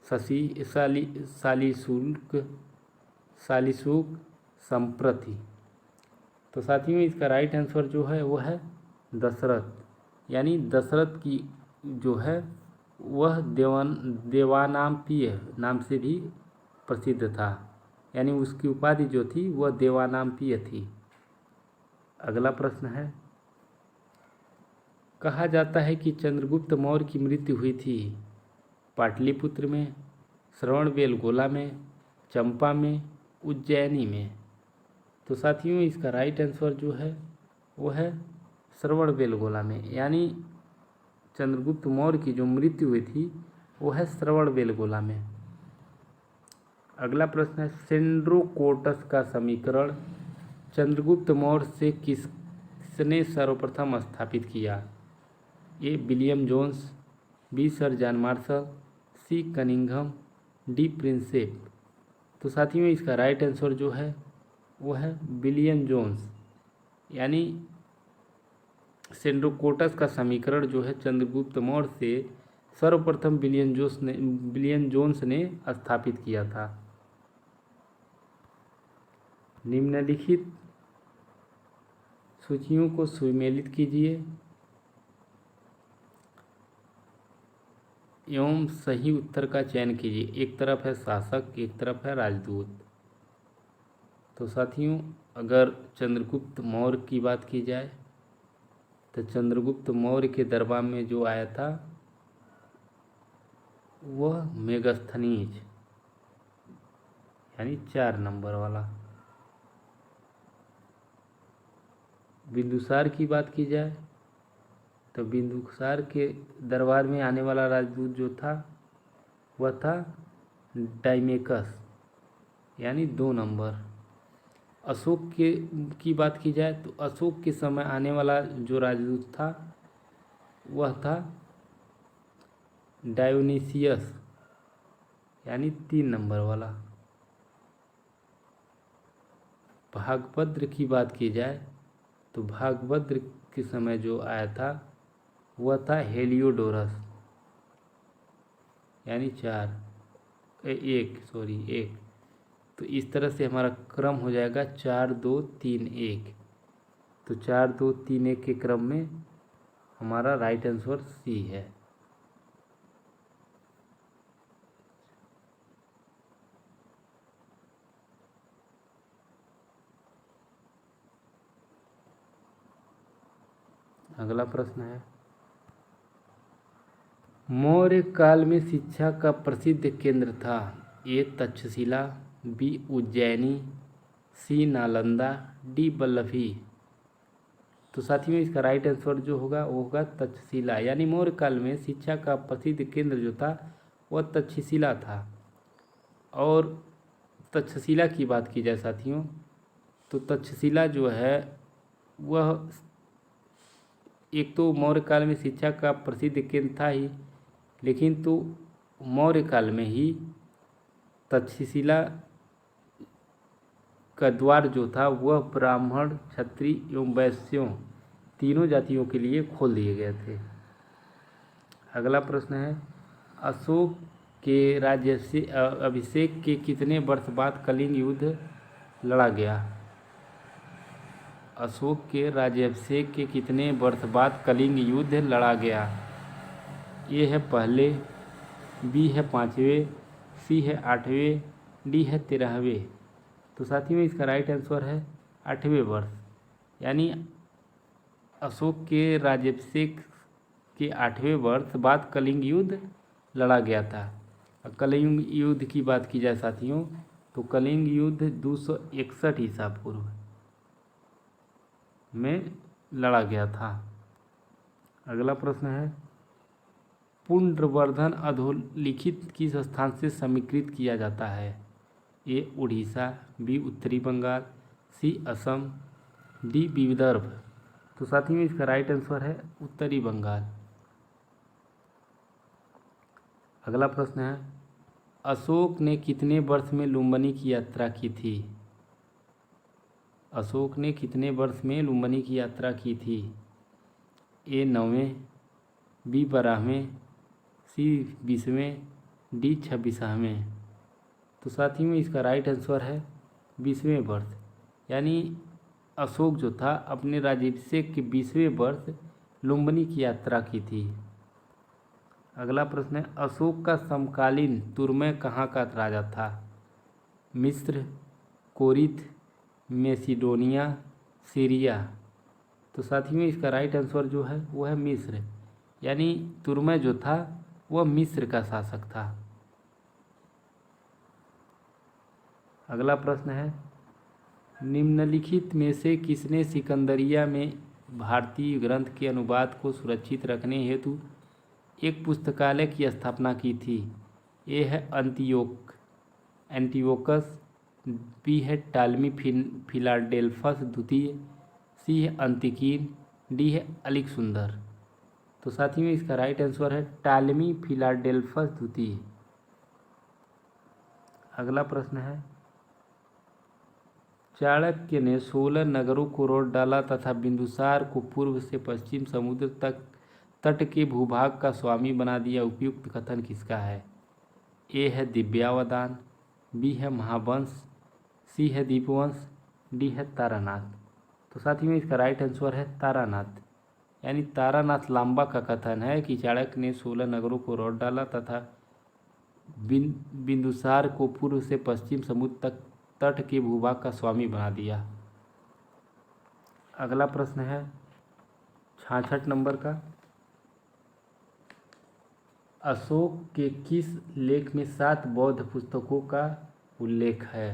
शशि, शालीशुक, संप्रति। तो साथियों इसका राइट आंसर जो है वो है दशरथ, यानी दशरथ की जो है वह देवानामप्रिय नाम से भी प्रसिद्ध था, यानी उसकी उपाधि जो थी वह देवानामप्रिय थी। अगला प्रश्न है, कहा जाता है कि चंद्रगुप्त मौर्य की मृत्यु हुई थी पाटलिपुत्र में, श्रवणबेलगोला में, चंपा में, उज्जैनी में। तो साथियों इसका राइट आंसर जो है वो है श्रवणबेलगोला में, यानी चंद्रगुप्त मौर्य की जो मृत्यु हुई थी वो है श्रवणबेलगोला में। अगला प्रश्न है, सेंड्रोकोटस का समीकरण चंद्रगुप्त मौर्य से किसने सर्वप्रथम स्थापित किया? A William Jones, B sir John Marshall, C Cunningham, D Prinsep. तो साथियों इसका राइट आंसर जो है वो है विलियम जोन्स, यानी सेंड्रोकोटस का समीकरण जो है चंद्रगुप्त मौर्य से सर्वप्रथम विलियम जोन्स ने स्थापित किया था। निम्नलिखित सूचियों को सुमेलित कीजिए एवं सही उत्तर का चयन कीजिए। एक तरफ है शासक, एक तरफ है राजदूत। तो साथियों अगर चंद्रगुप्त मौर्य की बात की जाए तो चंद्रगुप्त मौर्य के दरबार में जो आया था वह मेगस्थनीज, यानी 4 नंबर वाला। बिंदुसार की बात की जाए तो बिंदुसार के दरबार में आने वाला राजदूत जो था वह था डाइमेकस, यानी 2 नंबर। अशोक की बात की जाए तो अशोक के समय आने वाला जो राजदूत था वह था डायोनीसियस, यानी 3 नंबर वाला। भागभद्र की बात की जाए तो भागभद्र के समय जो आया था वह था हेलियोडोरस, यानी 1। तो इस तरह से हमारा क्रम हो जाएगा 4 2 3 1। तो 4 2 3 1 के क्रम में हमारा राइट आंसर सी है। अगला प्रश्न है, मौर्य काल में शिक्षा का प्रसिद्ध केंद्र था। ए तक्षशिला, बी उज्जैनी, सी नालंदा, डी बल्लभी। तो साथियों इसका राइट आंसर जो होगा वो होगा तक्षशिला, यानी मौर्य काल में शिक्षा का प्रसिद्ध केंद्र जो था वह तक्षशिला था। और तक्षशिला की बात की जाए साथियों तो तक्षशिला जो है वह एक तो मौर्य काल में शिक्षा का प्रसिद्ध केंद्र था ही, लेकिन तो मौर्य काल में ही तक्षशिला का द्वार जो था वह ब्राह्मण, क्षत्रिय एवं वैश्यों तीनों जातियों के लिए खोल दिए गए थे। अगला प्रश्न है, अशोक के राज्य से अभिषेक के कितने वर्ष बाद कलिंग युद्ध लड़ा गया? अशोक के राज्याभिषेक के कितने वर्ष बाद कलिंग युद्ध लड़ा गया? ए है पहले, बी है 5वें, सी है 8वें, डी है 13वें। तो साथियों इसका राइट आंसर है 8वें वर्ष, यानी अशोक के राज्याभिषेक के 8वें वर्ष बाद कलिंग युद्ध लड़ा गया था। कलिंग युद्ध की बात की जाए साथियों तो कलिंग युद्ध 261 ईसा पूर्व में लड़ा गया था। अगला प्रश्न है, पुंड्रवर्धन अधोलिखित किस स्थान से समीकृत किया जाता है? ए उड़ीसा, बी उत्तरी बंगाल, सी असम, डी विदर्भ। तो साथियों इसका राइट आंसर है उत्तरी बंगाल। अगला प्रश्न है, अशोक ने कितने वर्ष में लुम्बिनी की यात्रा की थी? अशोक ने कितने वर्ष में लुम्बिनी की यात्रा की थी? ए 9वें, बी 12वें, सी 20वें, डी 26वें। तो साथियों इसका राइट आंसर है 20वें वर्ष, यानी अशोक जो था अपने राज्याभिषेक के 20वें वर्ष लुम्बिनी की यात्रा की थी। अगला प्रश्न है, अशोक का समकालीन तुर्मै कहाँ का राजा था? मिस्र, कोरिथ, मेसिडोनिया, सीरिया। तो साथियों इसका राइट आंसर जो है वो है मिस्र, यानी तुर्मै जो था वह मिस्र का शासक था। अगला प्रश्न है, निम्नलिखित में से किसने सिकंदरिया में भारतीय ग्रंथ के अनुवाद को सुरक्षित रखने हेतु एक पुस्तकालय की स्थापना की थी? ए है एंटियोकस, बी है टालमी फिलाडेल्फस द्वितीय, सी है अंतिकीन, डी है अलेक्जेंडर। तो साथियों इसका राइट आंसर है टालमी फिलाडेल्फस द्वितीय। अगला प्रश्न है, चाणक्य ने 16 नगरों को रोट डाला तथा बिंदुसार को पूर्व से पश्चिम समुद्र तक तट के भूभाग का स्वामी बना दिया। उपयुक्त कथन किसका है? ए है दिव्यावदान, बी है महावंश, सी है दीपवंश, डी है तारानाथ। तो साथियों इसका राइट आंसर है तारानाथ, यानी तारानाथ लांबा का कथन है कि चाणक्य ने 16 नगरों को रोट डाला तथा बिंदुसार को पूर्व से पश्चिम समुद्र तक तट के भूभाग का स्वामी बना दिया। अगला प्रश्न है 66 नंबर का, अशोक के किस लेख में 7 बौद्ध पुस्तकों का उल्लेख है?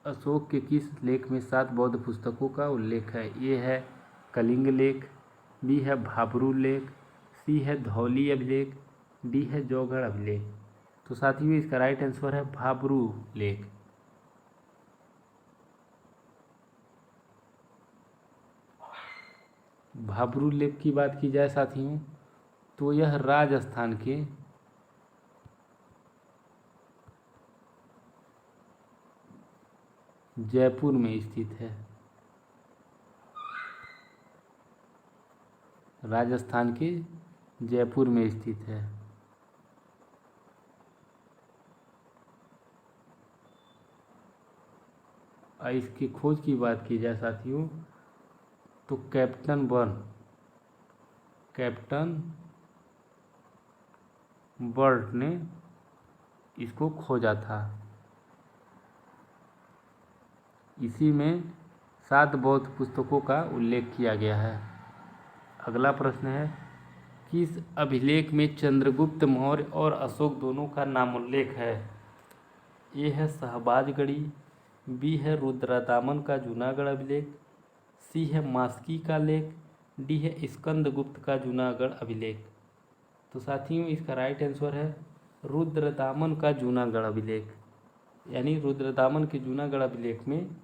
अशोक के किस लेख में 7 बौद्ध पुस्तकों का उल्लेख है? ये है कलिंग लेख, बी है भाब्रू लेख, सी है धौली अभिलेख, डी है जौगढ़ अभिलेख। तो साथियों इसका राइट आंसर है भाब्रू लेख। भाब्रू लेक की बात की जाए साथियों तो यह राजस्थान के जयपुर में स्थित है। राजस्थान के जयपुर में स्थित है। इसकी खोज की बात की जाए साथियों तो कैप्टन बर्ट ने इसको खोजा था। इसी में 7 बौद्ध पुस्तकों का उल्लेख किया गया है। अगला प्रश्न है किस अभिलेख में चंद्रगुप्त मौर्य और अशोक दोनों का नामोल्लेख है? ए है शहबाजगढ़ी, बी है रुद्रदामन का जूनागढ़ अभिलेख, सी है मास्की का लेख, डी है स्कंदगुप्त का जूनागढ़ अभिलेख। तो साथियों इसका राइट आंसर है रुद्रदामन का जूनागढ़ अभिलेख। यानी रुद्रदामन के जूनागढ़ अभिलेख में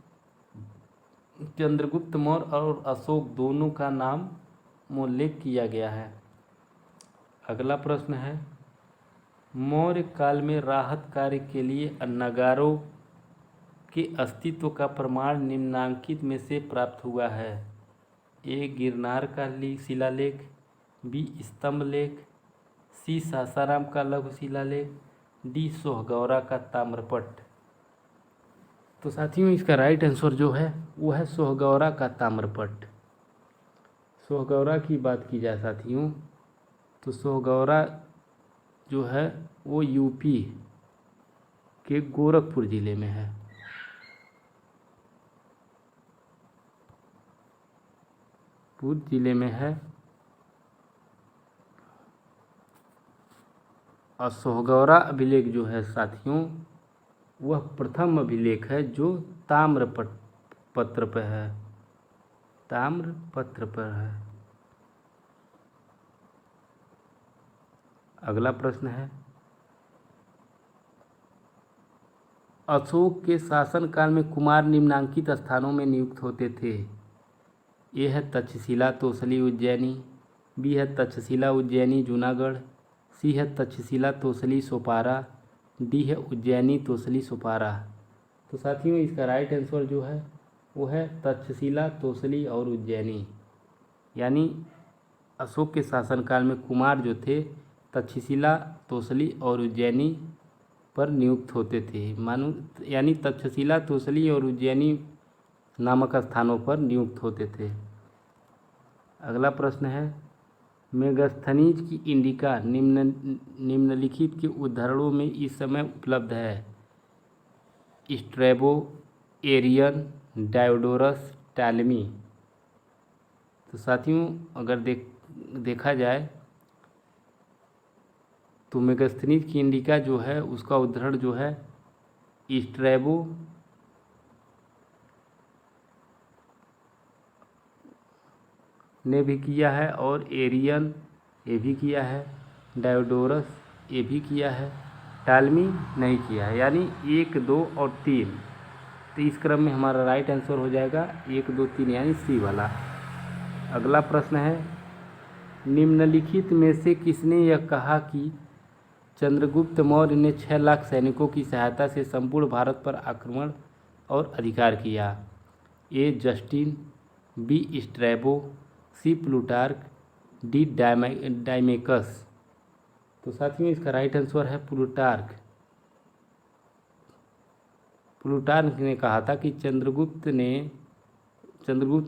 चंद्रगुप्त मौर्य और अशोक दोनों का नाम उल्लेख किया गया है। अगला प्रश्न है मौर्य काल में राहत कार्य के लिए नगारों के अस्तित्व का प्रमाण निम्नांकित में से प्राप्त हुआ है? ए गिरनार का शिलालेख, बी स्तंभ लेख, सी सासाराम का लघु शिलालेख, डी सोहगौरा का ताम्रपट्ट। तो साथियों इसका राइट आंसर जो है वो है सोहगौरा का ताम्रपट्ट। सोहगौरा की बात की जाए साथियों तो सोहगौरा जो है वो यूपी के गोरखपुर ज़िले में है। ज़िले में है और सोहगौरा अभिलेख जो है साथियों वह प्रथम अभिलेख है जो ताम्रपत्र पर है। ताम्रपत्र पर है। अगला प्रश्न है अशोक के शासनकाल में कुमार निम्नांकित स्थानों में नियुक्त होते थे। ए है तक्षशिला तोसली उज्जैनी, बी है तक्षशिला उज्जैनी जूनागढ़, सी है तक्षशिला तोसली सोपारा, डी है उज्जैनी तोसली सोपारा। तो साथियों इसका राइट आंसर जो है वो है तक्षशिला तोसली और उज्जैनी। यानी अशोक के शासनकाल में कुमार जो थे तक्षशिला तोसली और उज्जैनी पर नियुक्त होते थे। यानी तक्षशिला तोसली और उज्जैनी नामक स्थानों पर नियुक्त होते थे। अगला प्रश्न है मेगास्थनीज की इंडिका निम्नलिखित के उद्धरणों में इस समय उपलब्ध है? Strabo, Arrian, Diodorus, Ptolemy. तो साथियों अगर देखा जाए तो मेगास्थनीज की इंडिका जो है उसका उद्धरण जो है स्ट्रैबो ने भी किया है और एरियन ये भी किया है, डायोडोरस ये भी किया है, टालमी नहीं किया है। यानी 1, 2 और 3। तो इस क्रम में हमारा राइट आंसर हो जाएगा 1, 2, 3 यानी सी वाला। अगला प्रश्न है निम्नलिखित में से किसने यह कहा कि चंद्रगुप्त मौर्य ने 6 लाख सैनिकों की सहायता से संपूर्ण भारत पर आक्रमण और अधिकार किया? ए जस्टिन, बी स्ट्रैबो, सी प्लूटार्क, डी डायमेकस। तो साथियों इसका राइट आंसर है प्लूटार्क। प्लूटार्क ने कहा था कि चंद्रगुप्त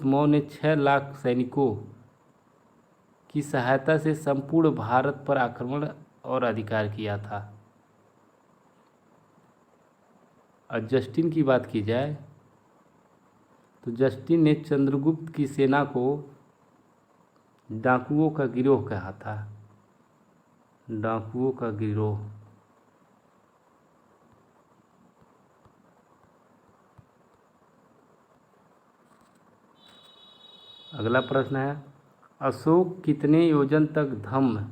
मौर्य ने 6 लाख सैनिकों की सहायता से संपूर्ण भारत पर आक्रमण और अधिकार किया था। और जस्टिन की बात की जाए तो जस्टिन ने चंद्रगुप्त की सेना को डाकुओं का गिरोह कहा था। डाकुओं का गिरोह। अगला प्रश्न है अशोक कितने योजन तक धम्म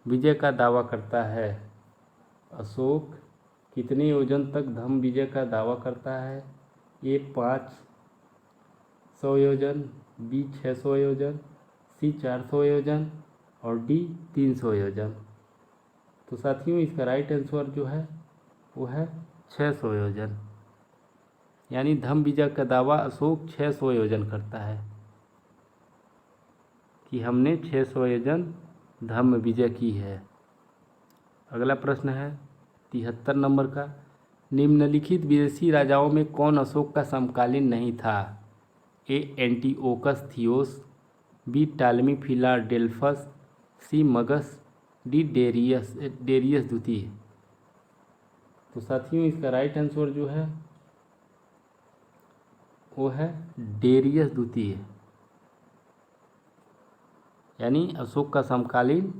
विजय का दावा करता है? अशोक कितने योजन तक धम्म विजय का दावा करता है? ए 500 योजन, बी 600 योजन, सी 400 योजन और डी 300 योजन। तो साथियों इसका राइट आंसर जो है वो है 600 योजन। यानी धम्म विजय का दावा अशोक 600 योजन करता है कि हमने 600 योजन धम्म विजय की है। अगला प्रश्न है 73 नंबर का, निम्नलिखित विदेशी राजाओं में कौन अशोक का समकालीन नहीं था? ए एंटीओकस थियोस, बी टालमी फिलाडेल्फस, सी मगस, डी डेरियस द्वितीय। तो साथियों इसका राइट आंसर जो है वो है डेरियस द्वितीय। यानी अशोक का समकालीन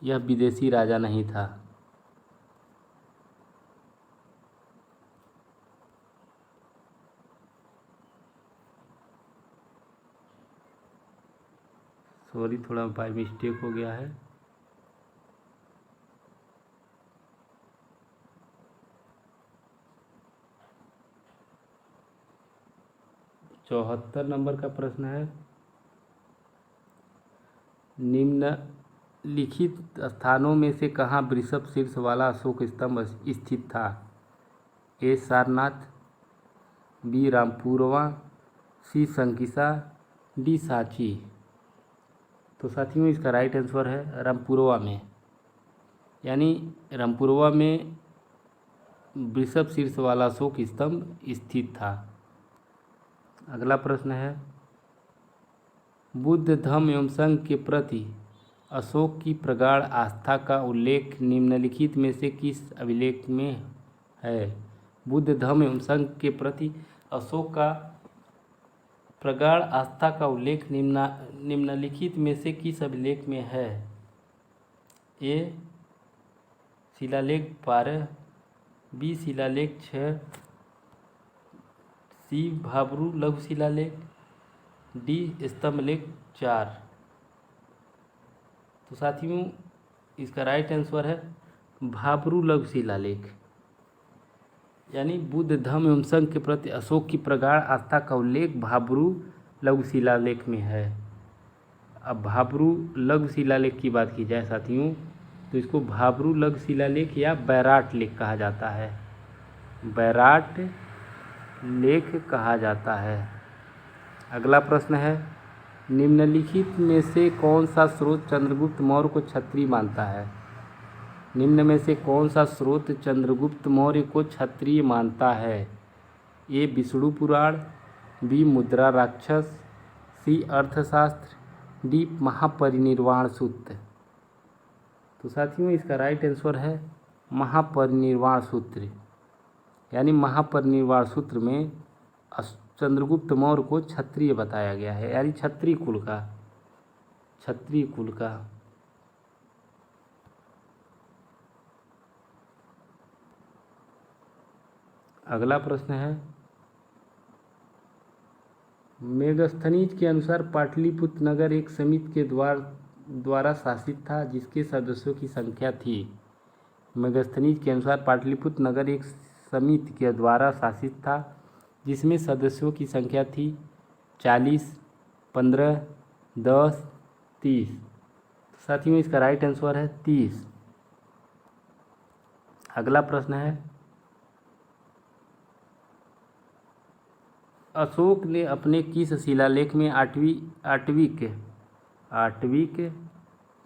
यह विदेशी राजा नहीं था। सॉरी, थोड़ा बाय मिस्टेक हो गया है। चौहत्तर नंबर का प्रश्न है, निम्नलिखित स्थानों में से कहाँ वृषभ शीर्ष वाला अशोक स्तंभ स्थित था? ए सारनाथ, बी रामपुरवा, सी संकिसा, डी सांची। तो साथियों इसका राइट आंसर है रामपुरवा में। यानी रामपुरवा में वृषभ शीर्ष वाला अशोक स्तंभ स्थित था। अगला प्रश्न है, बुद्ध धम्म एवं संघ के प्रति अशोक की प्रगाढ़ आस्था का उल्लेख निम्नलिखित में से किस अभिलेख में है? बुद्ध धम्म एवं संघ के प्रति अशोक का प्रगाढ़ आस्था का उल्लेख निम्नलिखित में से किस अभिलेख में है? ए शिलालेख 12, बी शिलालेख 6, सी भाब्रू लघु शिलालेख, डी स्तंभलेख 4। तो साथियों इसका राइट आंसर है भाब्रू लघु शिलालेख। यानी बुद्ध धम्म एवं संघ के प्रति अशोक की प्रगाढ़ आस्था का उल्लेख भाब्रू लघु शिलालेख में है। अब भाब्रू लघु शिलालेख की बात की जाए साथियों तो इसको भाब्रू लघु शिलालेख या बैराट लेख कहा जाता है। बैराट लेख कहा जाता है। अगला प्रश्न है, निम्नलिखित में से कौन सा स्रोत चंद्रगुप्त मौर्य को क्षत्रिय मानता है? निम्न में से कौन सा स्रोत चंद्रगुप्त मौर्य को क्षत्रिय मानता है? ए विष्णु पुराण, बी मुद्रा राक्षस, सी अर्थशास्त्र, डी महापरिनिर्वाण सूत्र। तो साथियों इसका राइट आंसर है महापरिनिर्वाण सूत्र। यानी महापरिनिर्वाण सूत्र में चंद्रगुप्त मौर्य को क्षत्रिय बताया गया है, यानी क्षत्रिय कुल का। अगला प्रश्न है, मेगस्थनीज के अनुसार पाटलिपुत्र नगर एक समिति के द्वारा शासित था जिसके सदस्यों की संख्या थी। मेगस्थनीज के अनुसार पाटलिपुत्र नगर एक समिति के द्वारा शासित था जिसमें सदस्यों की संख्या थी 40, 15, 10, 30। साथियों इसका राइट आंसर है 30। अगला प्रश्न है, अशोक ने अपने किस शिलालेख में आठवीं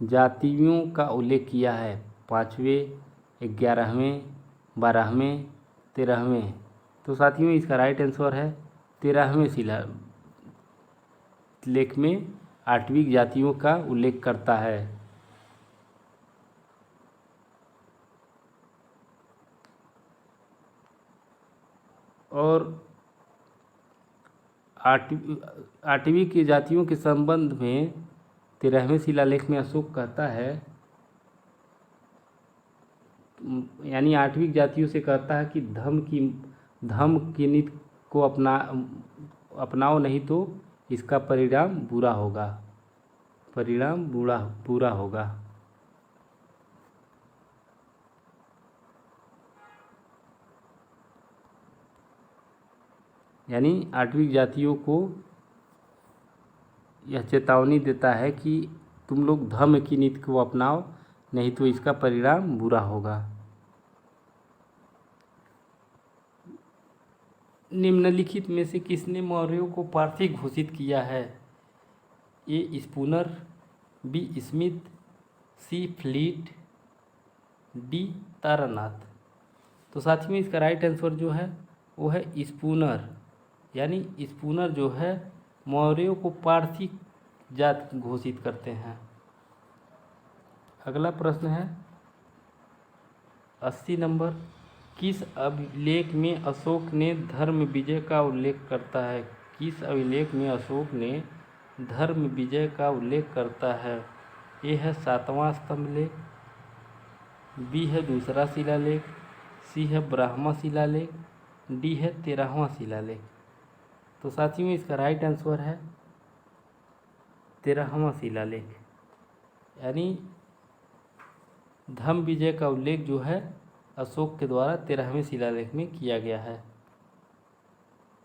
जातियों का उल्लेख किया है? 5वें, 11वें, 12वें, 13वें। तो साथियों इसका राइट आंसर है 13वें शिलालेख में 8वीं जातियों का उल्लेख करता है। और 8वीं की जातियों के संबंध में 13वें शिलालेख में अशोक कहता है, यानी 8वीं जातियों से कहता है कि धम्म की नीति को अपनाओ नहीं तो इसका परिणाम बुरा होगा। यानी 8वीं जातियों को यह चेतावनी देता है कि तुम लोग धर्म की नीति को अपनाओ, नहीं तो इसका परिणाम बुरा होगा। निम्नलिखित में से किसने मौर्यों को पारसी घोषित किया है? ए Spooner, B Smith, Sea fleet, D Taranath. तो साथ में इसका राइट आंसर जो है वो है स्पूनर, यानी स्पूनर जो है मौर्यों को पारसी जात घोषित करते हैं। अगला प्रश्न है 80 नंबर, किस अभिलेख में अशोक ने धर्म विजय का उल्लेख करता है? किस अभिलेख में अशोक ने धर्म विजय का उल्लेख करता है? ए है 7वां स्तंभ लेख, बी है दूसरा शिलालेख, सी है 12वां शिलालेख, डी है 13वां शिलालेख। तो साथियों इसका राइट आंसर है 13वां शिलालेख, यानी धर्म विजय का उल्लेख जो है अशोक के द्वारा 13वें शिलालेख में किया गया है।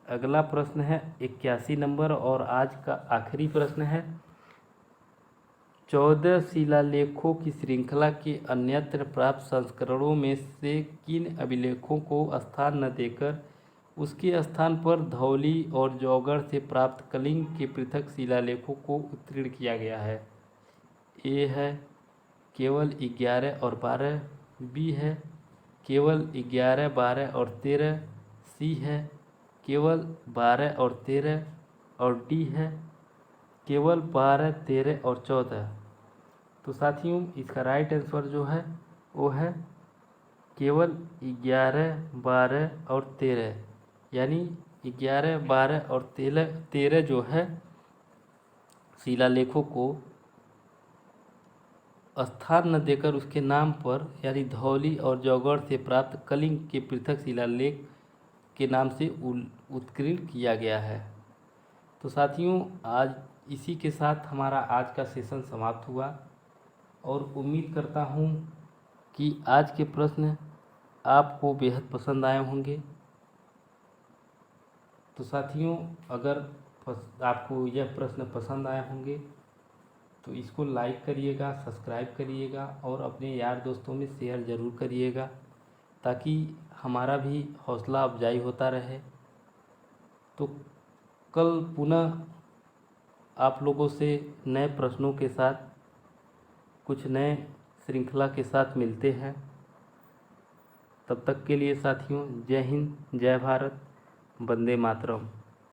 अगला प्रश्न है 81 नंबर और आज का आखिरी प्रश्न है 14 शिलालेखों की श्रृंखला के अन्यत्र प्राप्त संस्करणों में से किन अभिलेखों को स्थान न देकर उसके स्थान पर धौली और जौगढ़ से प्राप्त कलिंग के पृथक शिलालेखों को उत्कीर्ण किया गया है? ए है केवल 11 और 12, बी है केवल 11, 12 और 13, सी है केवल 12 और 13 और डी है केवल 12, 13 और 14। तो साथियों इसका राइट आंसर जो है वो है केवल 11, 12 और 13, यानी 11, 12 और 13 जो है शिलालेखों को स्थान न देकर उसके नाम पर यानी धौली और जौगढ़ से प्राप्त कलिंग के पृथक शिलालेख के नाम से उत्कीर्ण किया गया है। तो साथियों आज इसी के साथ हमारा आज का सेशन समाप्त हुआ और उम्मीद करता हूँ कि आज के प्रश्न आपको बेहद पसंद आए होंगे। तो साथियों अगर आपको यह प्रश्न पसंद आए होंगे तो इसको लाइक करिएगा, सब्सक्राइब करिएगा और अपने यार दोस्तों में शेयर ज़रूर करिएगा ताकि हमारा भी हौसला अफजाई होता रहे। तो कल पुनः आप लोगों से नए प्रश्नों के साथ, कुछ नए श्रृंखला के साथ मिलते हैं। तब तक के लिए साथियों जय हिंद, जय भारत, वंदे मातरम।